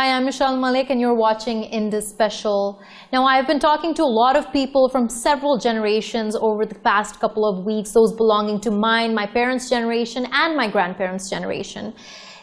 Hi, I'm Michelle Malik and you're watching Indus Special. Now, I've been talking to a lot of people from several generations over the past couple of weeks, those belonging to mine, my parents' generation, and my grandparents' generation.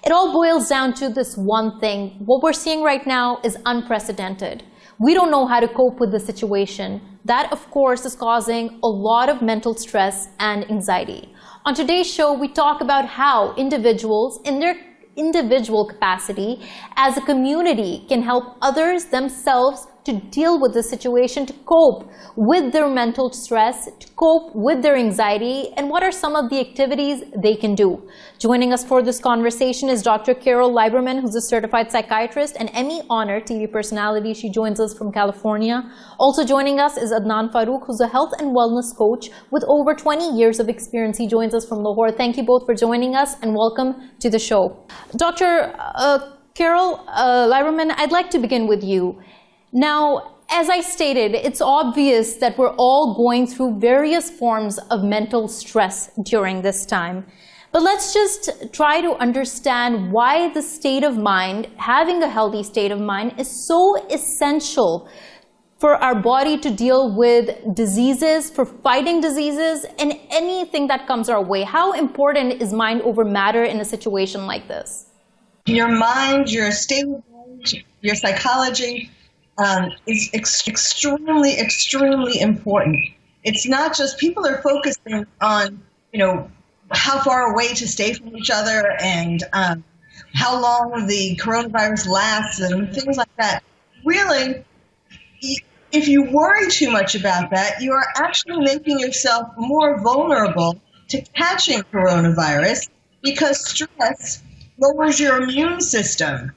It all boils down to this one thing. What we're seeing right now is unprecedented. We don't know how to cope with the situation. That, of course, is causing a lot of mental stress and anxiety. On today's show, we talk about how individuals, in their individual capacity, as a community, can help others themselves to deal with the situation, to cope with their mental stress, to cope with their anxiety, and what are some of the activities they can do. Joining us for this conversation is Dr. Carole Lieberman, who's a certified psychiatrist and Emmy-honored TV personality. She joins us from California. Also joining us is Adnan Farooq, who's a health and wellness coach with over 20 years of experience. He joins us from Lahore. Thank you both for joining us and welcome to the show. Dr. Carole Lieberman, I'd like to begin with you. Now, as I stated, it's obvious that we're all going through various forms of mental stress during this time. But let's just try to understand why the state of mind, having a healthy state of mind, is so essential for our body to deal with diseases, for fighting diseases, and anything that comes our way. How important is mind over matter in a situation like this? Your mind, your state of mind, your psychology, is extremely, extremely important. It's not just people are focusing on, how far away to stay from each other and how long the coronavirus lasts and things like that. Really, if you worry too much about that, you are actually making yourself more vulnerable to catching coronavirus because stress lowers your immune system.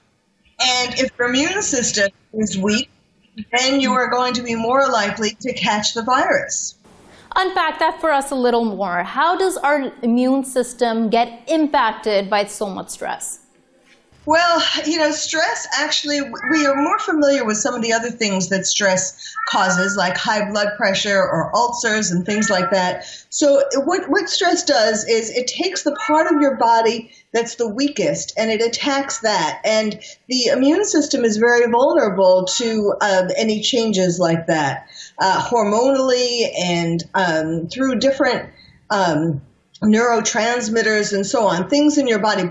And if your immune system is weak, then you are going to be more likely to catch the virus. Unpack that for us a little more. How does our immune system get impacted by so much stress? Well, stress actually, we are more familiar with some of the other things that stress causes, like high blood pressure or ulcers and things like that. So what stress does is it takes the part of your body that's the weakest and it attacks that. And the immune system is very vulnerable to any changes like that, hormonally and through different neurotransmitters and so on, things in your body,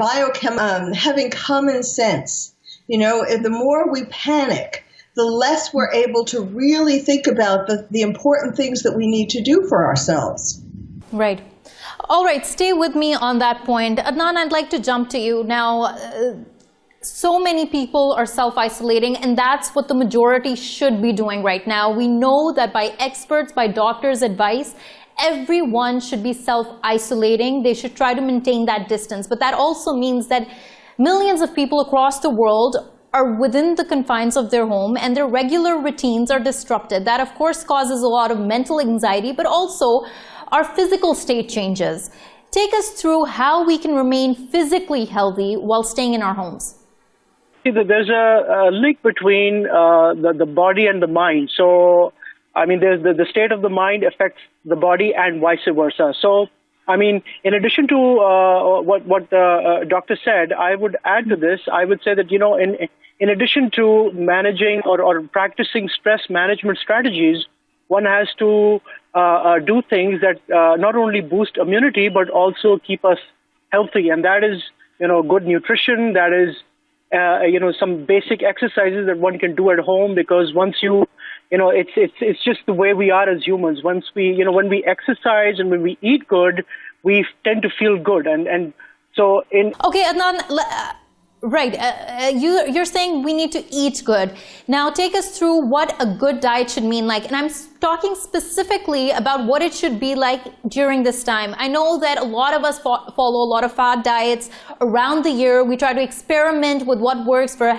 having common sense. The more we panic, the less we're able to really think about the important things that we need to do for ourselves. Right. All right, stay with me on that point. Adnan, I'd like to jump to you. Now, so many people are self-isolating, and that's what the majority should be doing right now. We know that by experts, by doctors' advice, everyone should be self-isolating. They should try to maintain that distance. But that also means that millions of people across the world are within the confines of their home and their regular routines are disrupted. That, of course, causes a lot of mental anxiety, but also our physical state changes. Take us through how we can remain physically healthy while staying in our homes. There's a link between the body and the mind. So there's the state of the mind affects the body and vice versa. So, in addition to what the doctor said, I would add to this. I would say that, in addition to managing or practicing stress management strategies, one has to do things that not only boost immunity, but also keep us healthy. And that is, good nutrition. That is, some basic exercises that one can do at home, because once it's just the way we are as humans. Once when we exercise and when we eat good, we tend to feel good. And so Okay, Adnan, right. You're saying we need to eat good. Now, take us through what a good diet should mean like. And I'm talking specifically about what it should be like during this time. I know that a lot of us follow a lot of fad diets around the year. We try to experiment with what works for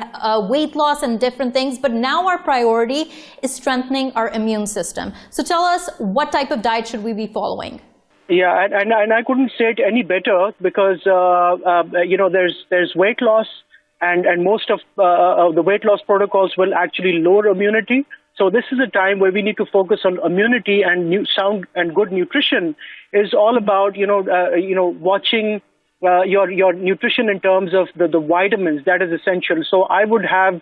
weight loss and different things. But now our priority is strengthening our immune system. So tell us, what type of diet should we be following? Yeah, and I couldn't say it any better, because there's weight loss, and most of the weight loss protocols will actually lower immunity. So this is a time where we need to focus on immunity, and sound and good nutrition is all about watching your nutrition in terms of the vitamins, that is essential. So I would have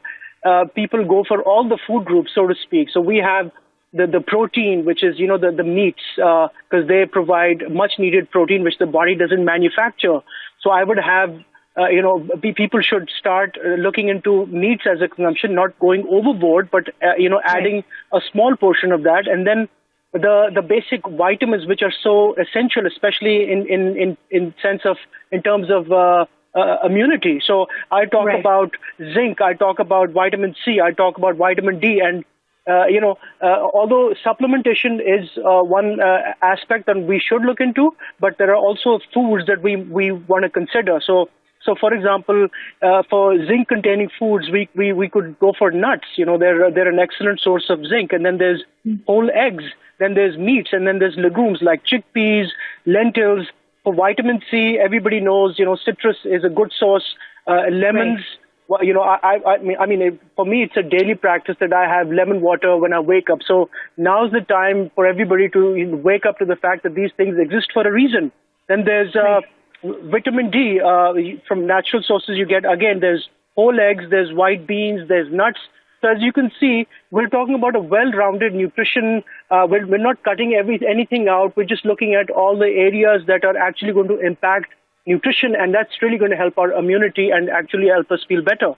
people go for all the food groups, so to speak. So we have the protein, which is, the meats, because they provide much needed protein, which the body doesn't manufacture. So I would have, people should start looking into meats as a consumption, not going overboard, but, adding a small portion of that. And then the basic vitamins, which are so essential, especially in terms of immunity. So I talk about zinc, I talk about vitamin C, I talk about vitamin D, and although supplementation is one aspect that we should look into, but there are also foods that we want to consider. So for example, for zinc-containing foods, we could go for nuts. They're an excellent source of zinc. And then there's whole eggs. Then there's meats, and then there's legumes like chickpeas, lentils. For vitamin C, everybody knows, citrus is a good source. Lemons, well, I mean, for me, it's a daily practice that I have lemon water when I wake up. So now's the time for everybody to wake up to the fact that these things exist for a reason. Then there's vitamin D from natural sources you get. Again, there's whole eggs, there's white beans, there's nuts. So as you can see, we're talking about a well-rounded nutrition. We're not cutting anything out. We're just looking at all the areas that are actually going to impact nutrition, and that's really going to help our immunity and actually help us feel better.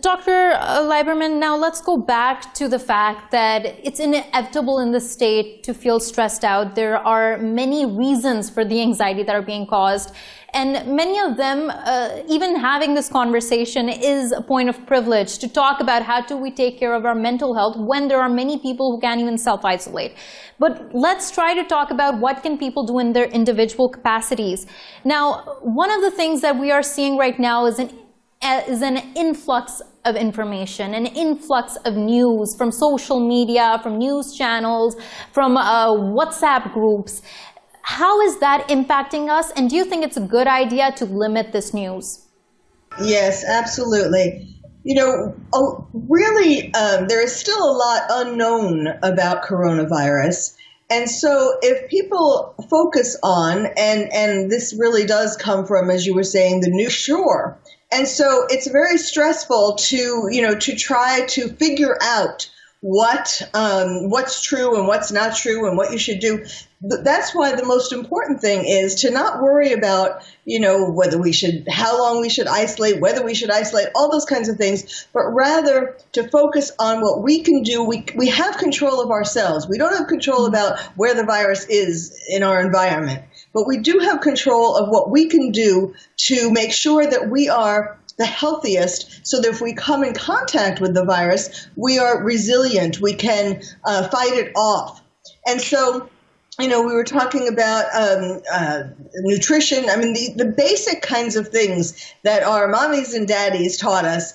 Dr. Lieberman, now let's go back to the fact that it's inevitable in the state to feel stressed out. There are many reasons for the anxiety that are being caused, and many of them, even having this conversation is a point of privilege to talk about how do we take care of our mental health when there are many people who can't even self-isolate. But let's try to talk about what can people do in their individual capacities. Now, one of the things that we are seeing right now is an influx of information, an influx of news from social media, from news channels, from WhatsApp groups. How is that impacting us? And do you think it's a good idea to limit this news? Yes, absolutely. Really, there is still a lot unknown about coronavirus. And so if people focus on, and this really does come from, as you were saying, the news, sure. And so it's very stressful to try to figure out what's true and what's not true and what you should do. That's why the most important thing is to not worry about, how long we should isolate, whether we should isolate, all those kinds of things, but rather to focus on what we can do. We have control of ourselves. We don't have control about where the virus is in our environment, but we do have control of what we can do to make sure that we are the healthiest, so that if we come in contact with the virus, we are resilient, we can fight it off. And so, we were talking about nutrition. I mean, the basic kinds of things that our mommies and daddies taught us,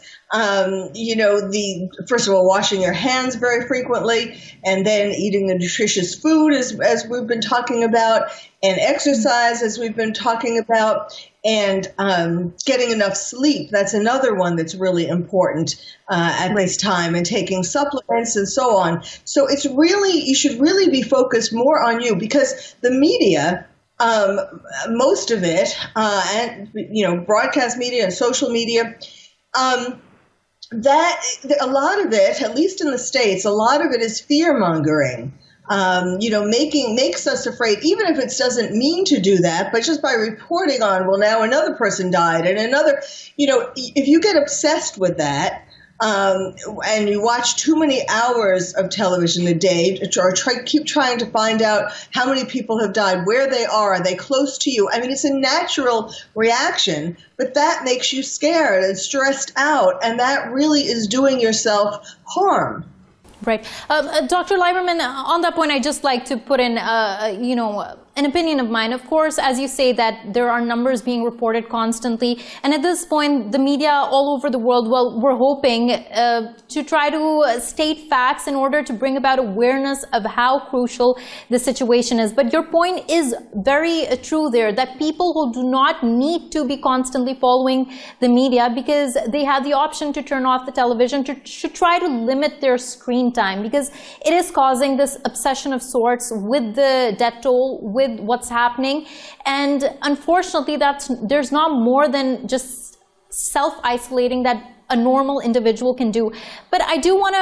first of all, washing your hands very frequently, and then eating the nutritious food, as we've been talking about, and exercise, as we've been talking about, and getting enough sleep. That's another one that's really important at this time, and taking supplements and so on. So you should really be focused more on you, because the media, most of it, and broadcast media and social media, that a lot of it, at least in the States, a lot of it is fear mongering. Makes us afraid, even if it doesn't mean to do that, but just by reporting on, well, now another person died, and another, if you get obsessed with that, and you watch too many hours of television a day, or keep trying to find out how many people have died, where they are they close to you? I mean, it's a natural reaction, but that makes you scared and stressed out, and that really is doing yourself harm. Right. Dr. Lieberman, on that point, I'd just like to put in, an opinion of mine. Of course, as you say, that there are numbers being reported constantly. And at this point, the media all over the world, well, we're hoping to try to state facts in order to bring about awareness of how crucial the situation is. But your point is very true there, that people who do not need to be constantly following the media, because they have the option to turn off the television, should try to limit their screen time, because it is causing this obsession of sorts with the death toll, with with what's happening. And unfortunately, there's not more than just self-isolating that a normal individual can do. But I do want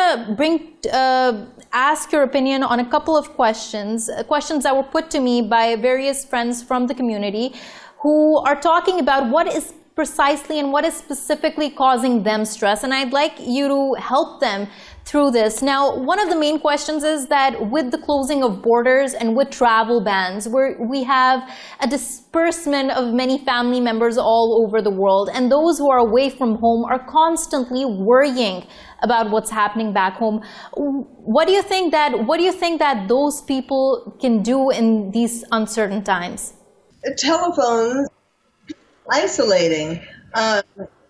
to ask your opinion on a couple of questions that were put to me by various friends from the community who are talking about what is precisely and what is specifically causing them stress. And I'd like you to help them through this. Now, one of the main questions is that with the closing of borders and with travel bans, we have a disbursement of many family members all over the world, and those who are away from home are constantly worrying about what's happening back home. What do you think that those people can do in these uncertain times? Telephones, isolating.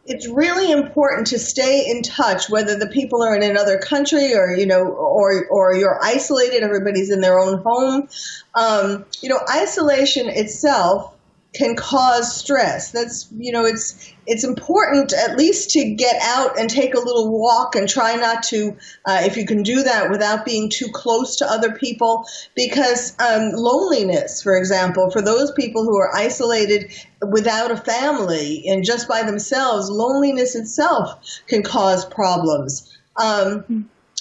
It's really important to stay in touch, whether the people are in another country or, or you're isolated, everybody's in their own home. Isolation itself can cause stress. That's, it's important at least to get out and take a little walk and try not to, if you can do that without being too close to other people, because loneliness, for example, for those people who are isolated without a family and just by themselves, loneliness itself can cause problems.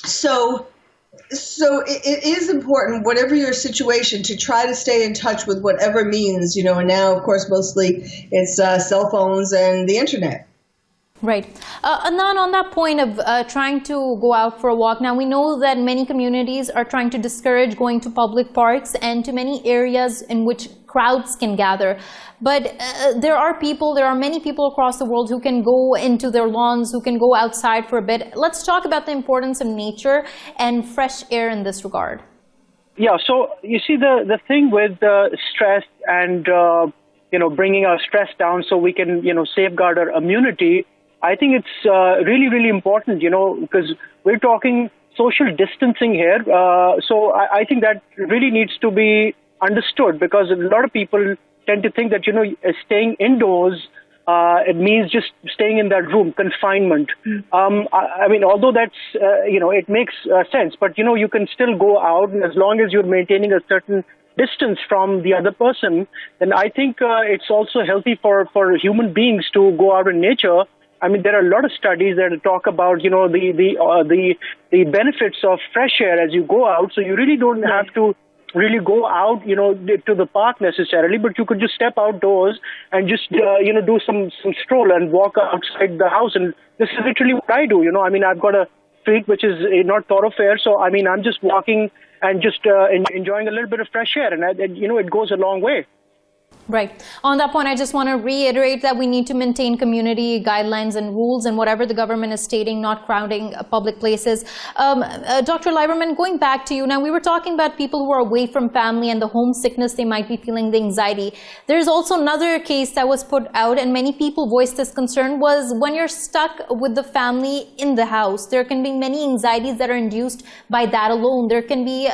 So it is important, whatever your situation, to try to stay in touch with whatever means, and now, of course, mostly it's cell phones and the internet. Right. Adnan, on that point of trying to go out for a walk, now we know that many communities are trying to discourage going to public parks and to many areas in which crowds can gather. But there are many people across the world who can go into their lawns, who can go outside for a bit. Let's talk about the importance of nature and fresh air in this regard. Yeah, so you see the thing with stress and, bringing our stress down so we can, safeguard our immunity, I think it's really, really important, because we're talking social distancing here. So I think that really needs to be understood, because a lot of people tend to think that, staying indoors, it means just staying in that room, confinement. Although that's, it makes sense, but, you can still go out, and as long as you're maintaining a certain distance from the other person, then I think it's also healthy for human beings to go out in nature. There are a lot of studies that talk about, the benefits of fresh air as you go out. So you really don't have to really go out, to the park necessarily, but you could just step outdoors and just, do some stroll and walk outside the house. And this is literally what I do. I've got a street which is not thoroughfare. So, I'm just walking and just enjoying a little bit of fresh air. And, it goes a long way. Right. On that point, I just want to reiterate that we need to maintain community guidelines and rules and whatever the government is stating, not crowding public places. Dr. Lieberman, going back to you, now we were talking about people who are away from family and the homesickness they might be feeling, the anxiety. There's also another case that was put out, and many people voiced this concern, was when you're stuck with the family in the house, there can be many anxieties that are induced by that alone. There can be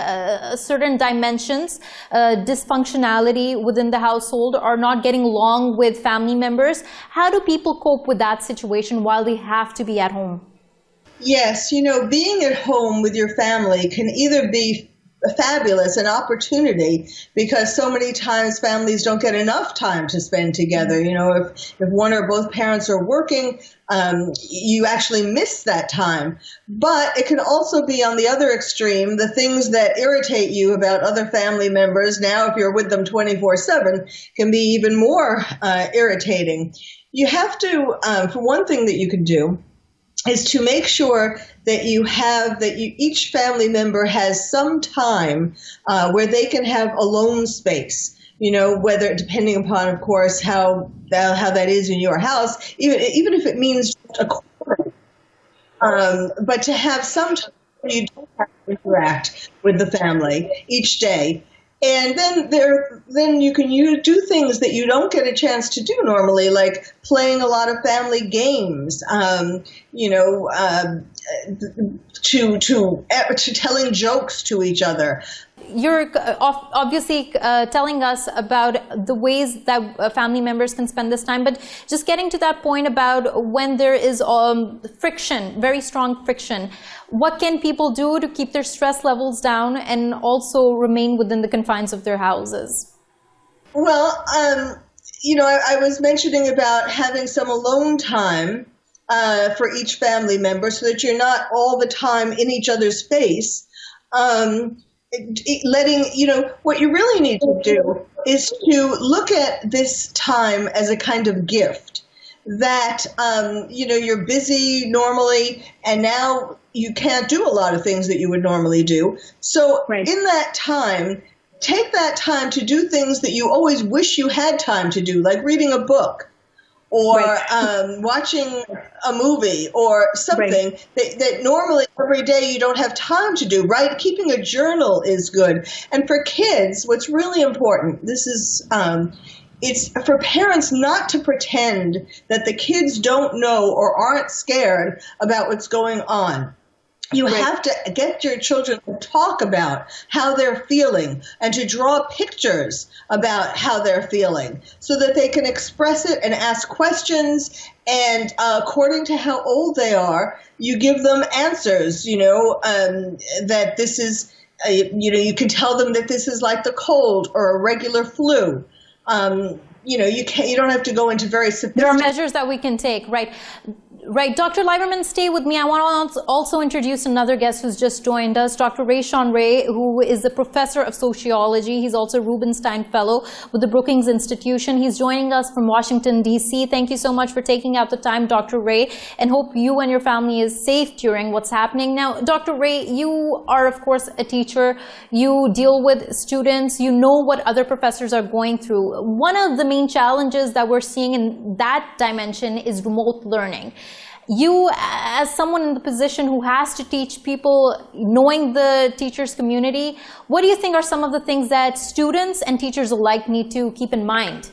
certain dimensions, dysfunctionality within the household, or not getting along with family members. How do people cope with that situation while they have to be at home? Yes, being at home with your family can either be fabulous, an opportunity, because so many times families don't get enough time to spend together. If one or both parents are working, you actually miss that time. But it can also be on the other extreme, the things that irritate you about other family members, now if you're with them 24/7, can be even more irritating. You have to, for one thing that you can do, is to make sure that each family member has some time where they can have alone space. Whether, depending upon, of course, how that is in your house, even if it means a quarter, but to have some time where you don't have to interact with the family each day. And then you can do things that you don't get a chance to do normally, like playing a lot of family games, to telling jokes to each other. You're obviously telling us about the ways that family members can spend this time, but just getting to that point about when there is friction, very strong friction, what can people do to keep their stress levels down and also remain within the confines of their houses? Well, I was mentioning about having some alone time for each family member so that you're not all the time in each other's face. Um, what you really need to do is to look at this time as a kind of gift that, you're busy normally and now you can't do a lot of things that you would normally do. So Right. in that time, take that time to do things that you always wish you had time to do, like reading a book or Right. watching a movie or something that normally every day you don't have time to do, right? Keeping a journal is good. And for kids, what's really important, it's for parents not to pretend that the kids don't know or aren't scared about what's going on. You Right. have to get your children to talk about how they're feeling and to draw pictures about how they're feeling so that they can express it and ask questions. And according to how old they are, you give them answers, that this is, you can tell them that this is like the cold or a regular flu. You don't have to go into very There are sophisticated. measures that we can take, right? Right. Dr. Lieberman, stay with me. I want to also introduce another guest who's just joined us, Dr. Sean Ray, who is the professor of sociology. He's also a Rubenstein Fellow with the Brookings Institution. He's joining us from Washington, D.C. Thank you so much for taking out the time, Dr. Ray, and hope you and your family is safe during what's happening. Now, Dr. Ray, you are, of course, a teacher. You deal with students. You know what other professors are going through. One of the main challenges that we're seeing in that dimension is remote learning. You, as someone in the position who has to teach people, knowing the teachers community, what do you think are some of the things that students and teachers alike need to keep in mind?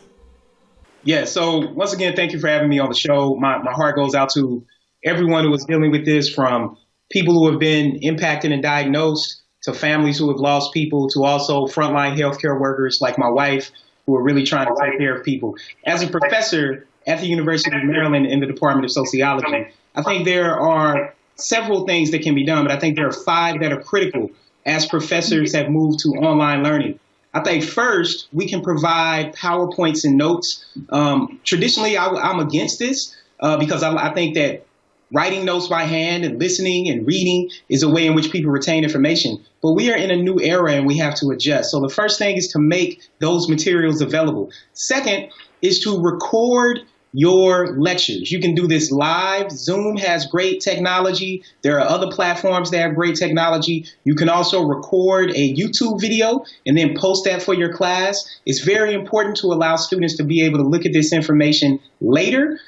Yeah, so once again, thank you for having me on the show. My heart goes out to everyone who is dealing with this, from people who have been impacted and diagnosed, to families who have lost people, to also frontline healthcare workers like my wife, who are really trying to take care of people. As a professor at the University of Maryland in the Department of Sociology, I think there are several things that can be done, but I think there are 5 that are critical as professors have moved to online learning. I think first, we can provide PowerPoints and notes. Traditionally, I'm against this because I think that writing notes by hand and listening and reading is a way in which people retain information. But we are in a new era and we have to adjust. So the first thing is to make those materials available. Second is to record your lectures. You can do this live. Zoom has great technology. There are other platforms that have great technology. You can also record a YouTube video and then post that for your class. It's very important to allow students to be able to look at this information later.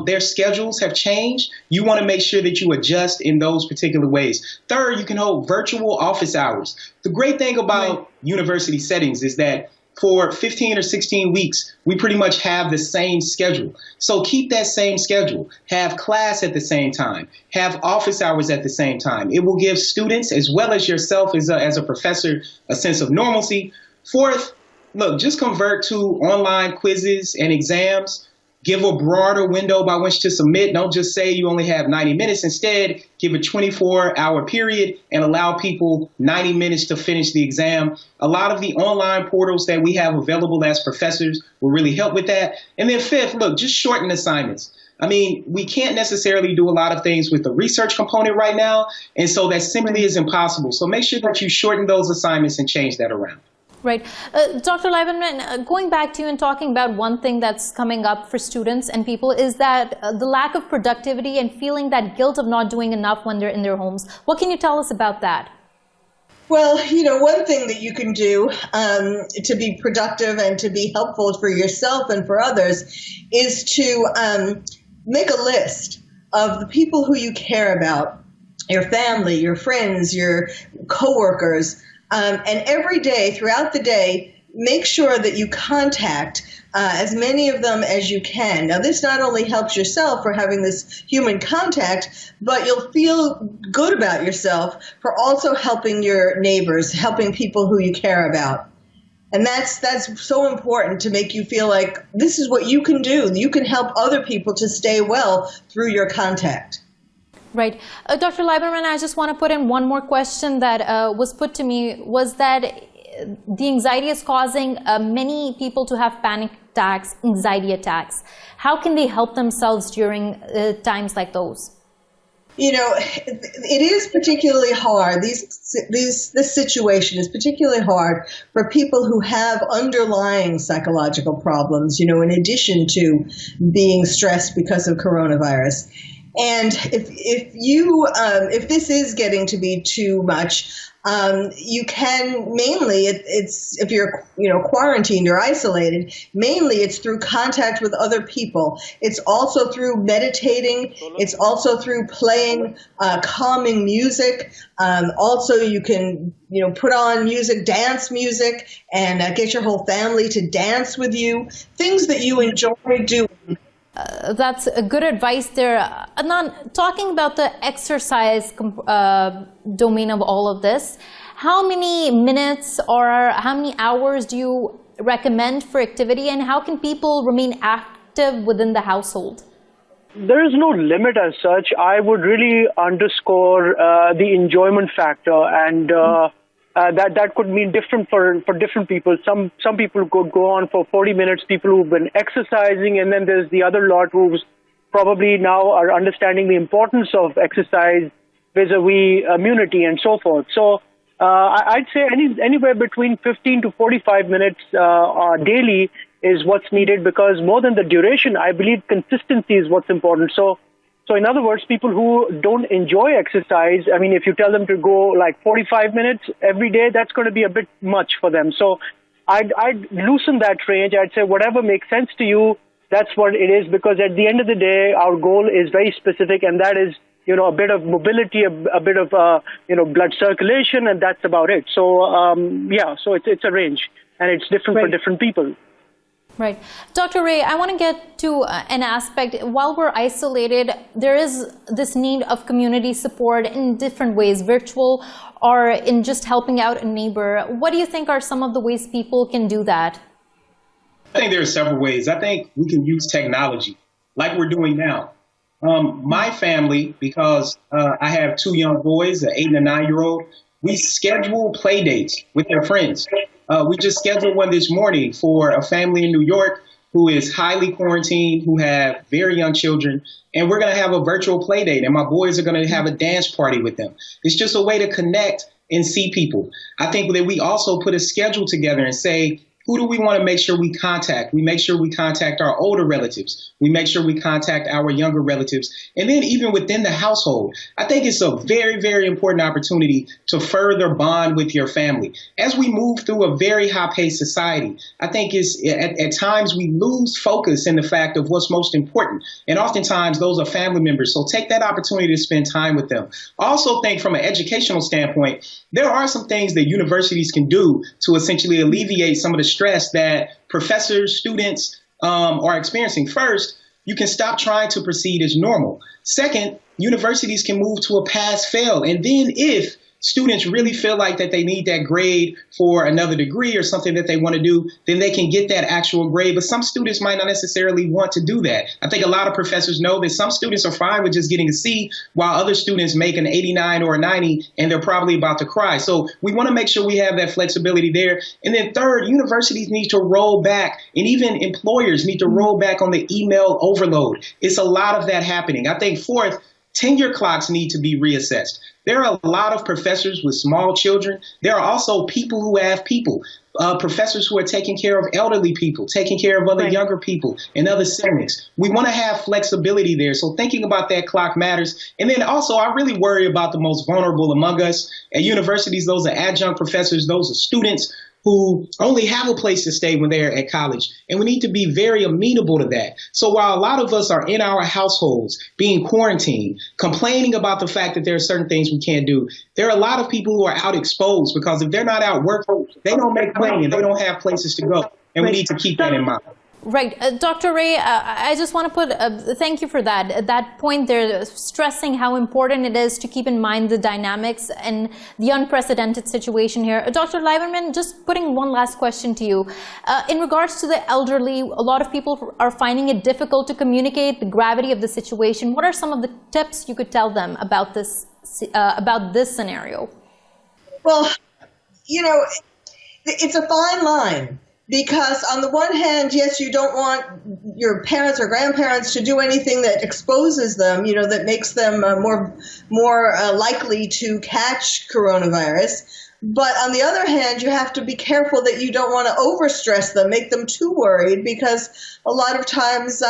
Their schedules have changed. You want to make sure that you adjust in those particular ways. Third, you can hold virtual office hours. The great thing about university settings is that for 15 or 16 weeks, we pretty much have the same schedule. So keep that same schedule. Have class at the same time. Have office hours at the same time. It will give students, as well as yourself as a professor, a sense of normalcy. Fourth, look, just convert to online quizzes and exams. Give a broader window by which to submit. Don't just say you only have 90 minutes. Instead, give a 24-hour period and allow people 90 minutes to finish the exam. A lot of the online portals that we have available as professors will really help with that. And then fifth, look, just shorten assignments. I mean, we can't necessarily do a lot of things with the research component right now, and so that simply is impossible. So make sure that you shorten those assignments and change that around. Right. Dr. Lieberman, going back to you and talking about one thing that's coming up for students and people is that the lack of productivity and feeling that guilt of not doing enough when they're in their homes. What can you tell us about that? Well, one thing that you can do to be productive and to be helpful for yourself and for others is to make a list of the people who you care about, your family, your friends, your coworkers, and every day, throughout the day, make sure that you contact as many of them as you can. Now, this not only helps yourself for having this human contact, but you'll feel good about yourself for also helping your neighbors, helping people who you care about. And that's so important to make you feel like this is what you can do. You can help other people to stay well through your contact. Right. Dr. Lieberman, I just want to put in one more question that was put to me, was that the anxiety is causing many people to have panic attacks, anxiety attacks. How can they help themselves during times like those? You know, it is particularly hard. This situation is particularly hard for people who have underlying psychological problems, you know, in addition to being stressed because of coronavirus. And if this is getting to be too much, you can mainly, if you're, you know, quarantined or isolated, mainly it's through contact with other people. It's also through meditating. It's also through playing calming music. Also, you can, you know, put on music, dance music, and get your whole family to dance with you. Things that you enjoy doing. That's a good advice there. Adnan, talking about the exercise domain of all of this, how many minutes or how many hours do you recommend for activity, and how can people remain active within the household? There is no limit as such. I would really underscore the enjoyment factor, and that could mean different for different people. Some people could go on for 40 minutes, people who've been exercising, and then there's the other lot who's probably now are understanding the importance of exercise vis-a-vis immunity and so forth. So I'd say anywhere between 15 to 45 minutes daily is what's needed, because more than the duration, I believe consistency is what's important. So in other words, people who don't enjoy exercise, I mean, if you tell them to go like 45 minutes every day, that's going to be a bit much for them. So I'd loosen that range. I'd say whatever makes sense to you, that's what it is, because at the end of the day, our goal is very specific, and that is, you know, a bit of mobility, a bit of, you know, blood circulation, and that's about it. So, so it's a range, and it's different for different people. Right. Dr. Ray, I want to get to an aspect. While we're isolated, there is this need of community support in different ways, virtual or in just helping out a neighbor. What do you think are some of the ways people can do that? I think there are several ways. I think we can use technology like we're doing now. My family, because I have two young boys, an 8 and a 9-year-old, we schedule play dates with their friends. We just scheduled one this morning for a family in New York who is highly quarantined, who have very young children, and we're going to have a virtual play date, and my boys are going to have a dance party with them. It's just a way to connect and see people. I think that we also put a schedule together and say, who do we want to make sure we contact? We make sure we contact our older relatives. We make sure we contact our younger relatives. And then even within the household, I think it's a very, very important opportunity to further bond with your family. As we move through a very high-paced society, I think at times we lose focus in the fact of what's most important. And oftentimes those are family members. So take that opportunity to spend time with them. I also think from an educational standpoint, there are some things that universities can do to essentially alleviate some of the stress that professors, students are experiencing. First, you can stop trying to proceed as normal. Second, universities can move to a pass-fail. And then if students really feel like that they need that grade for another degree or something that they want to do, then they can get that actual grade. But some students might not necessarily want to do that. I think a lot of professors know that some students are fine with just getting a C, while other students make an 89 or a 90, and they're probably about to cry. So we want to make sure we have that flexibility there. And then third, universities need to roll back, and even employers need to roll back on the email overload. It's a lot of that happening. I think fourth, tenure clocks need to be reassessed. There are a lot of professors with small children. There are also people who have people, professors who are taking care of elderly people, taking care of other younger people and other settings. We want to have flexibility there. So thinking about that clock matters. And then also, I really worry about the most vulnerable among us. At universities, those are adjunct professors, those are students who only have a place to stay when they're at college. And we need to be very amenable to that. So while a lot of us are in our households being quarantined, complaining about the fact that there are certain things we can't do, there are a lot of people who are out exposed, because if they're not out working, they don't make money and they don't have places to go. And we need to keep that in mind. Right. Dr. Ray, I just want to put, thank you for that point there, stressing how important it is to keep in mind the dynamics and the unprecedented situation here. Dr. Lieberman, just putting one last question to you. In regards to the elderly, a lot of people are finding it difficult to communicate the gravity of the situation. What are some of the tips you could tell them about this scenario? Well, you know, it's a fine line. Because on the one hand, yes, you don't want your parents or grandparents to do anything that exposes them, that makes them more likely to catch coronavirus. But on the other hand, you have to be careful that you don't want to overstress them, make them too worried, because a lot of times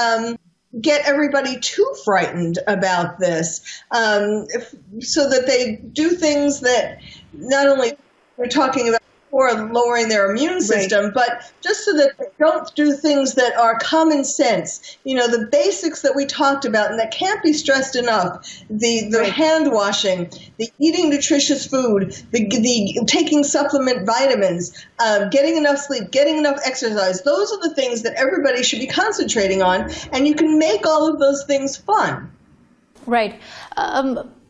get everybody too frightened about this, so that they do things that not only we're talking about or lowering their immune system, but just so that they don't do things that are common sense. The basics that we talked about and that can't be stressed enough, the hand washing, the eating nutritious food, the taking supplement vitamins, getting enough sleep, getting enough exercise. Those are the things that everybody should be concentrating on, and you can make all of those things fun. Right.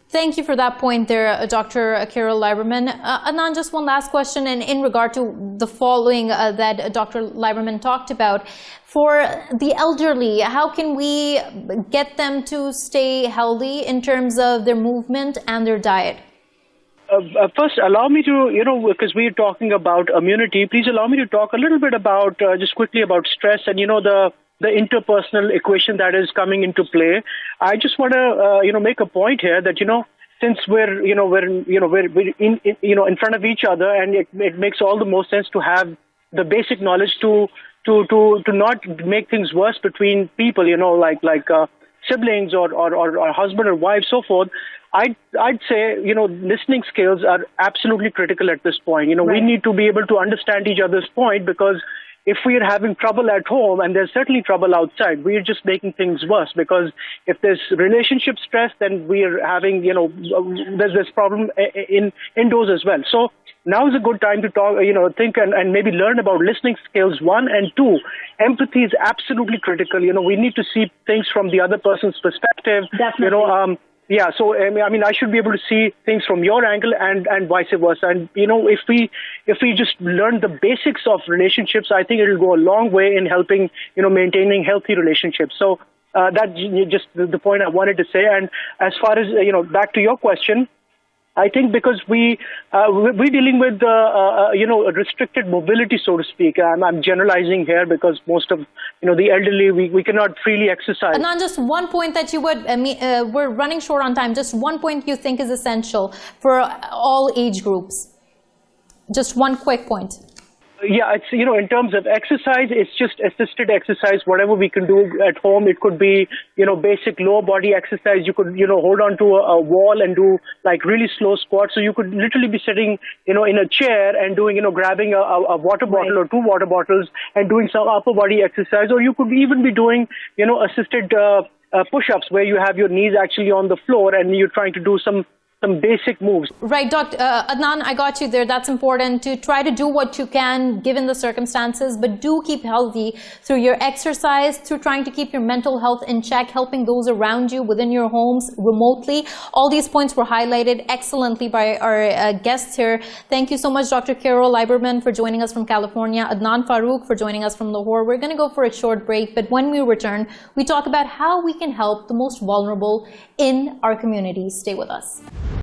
Thank you for that point there, Dr. Carole Lieberman. Adnan, just one last question, and in regard to the following that Dr. Lieberman talked about. For the elderly, how can we get them to stay healthy in terms of their movement and their diet? First, allow me to, because we're talking about immunity, please allow me to talk a little bit about, just quickly about stress and, the interpersonal equation that is coming into play. I just want to, make a point here that, since we're in front of each other, and it makes all the more sense to have the basic knowledge to not make things worse between people, like siblings or husband or wife, so forth. I'd say, listening skills are absolutely critical at this point. We need to be able to understand each other's point, because if we are having trouble at home, and there's certainly trouble outside, we're just making things worse, because if there's relationship stress, then we are having, there's this problem indoors as well. So now is a good time to talk, think and maybe learn about listening skills, 1 and 2. Empathy is absolutely critical. We need to see things from the other person's perspective. Definitely. Yeah, so I should be able to see things from your angle and vice versa. And if we just learn the basics of relationships, I think it'll go a long way in helping maintaining healthy relationships. So that's just the point I wanted to say. And as far as back to your question, I think because we're dealing with restricted mobility, so to speak. I'm generalizing here because most of the elderly we cannot freely exercise. And on just one point that you would, we're running short on time. Just one point you think is essential for all age groups. Just one quick point. Yeah, it's, in terms of exercise, it's just assisted exercise, whatever we can do at home. It could be, basic lower body exercise. You could, hold on to a wall and do like really slow squats. So you could literally be sitting, in a chair and doing, grabbing a water bottle or 2 water bottles and doing some upper body exercise. Or you could even be doing, assisted push-ups where you have your knees actually on the floor and you're trying to do some basic moves. Right, Dr. Adnan, I got you there. That's important to try to do what you can given the circumstances, but do keep healthy through your exercise, through trying to keep your mental health in check, helping those around you within your homes remotely. All these points were highlighted excellently by our guests here. Thank you so much, Dr. Carole Lieberman, for joining us from California, Adnan Farooq for joining us from Lahore. We're going to go for a short break, but when we return, we talk about how we can help the most vulnerable in our communities. Stay with us.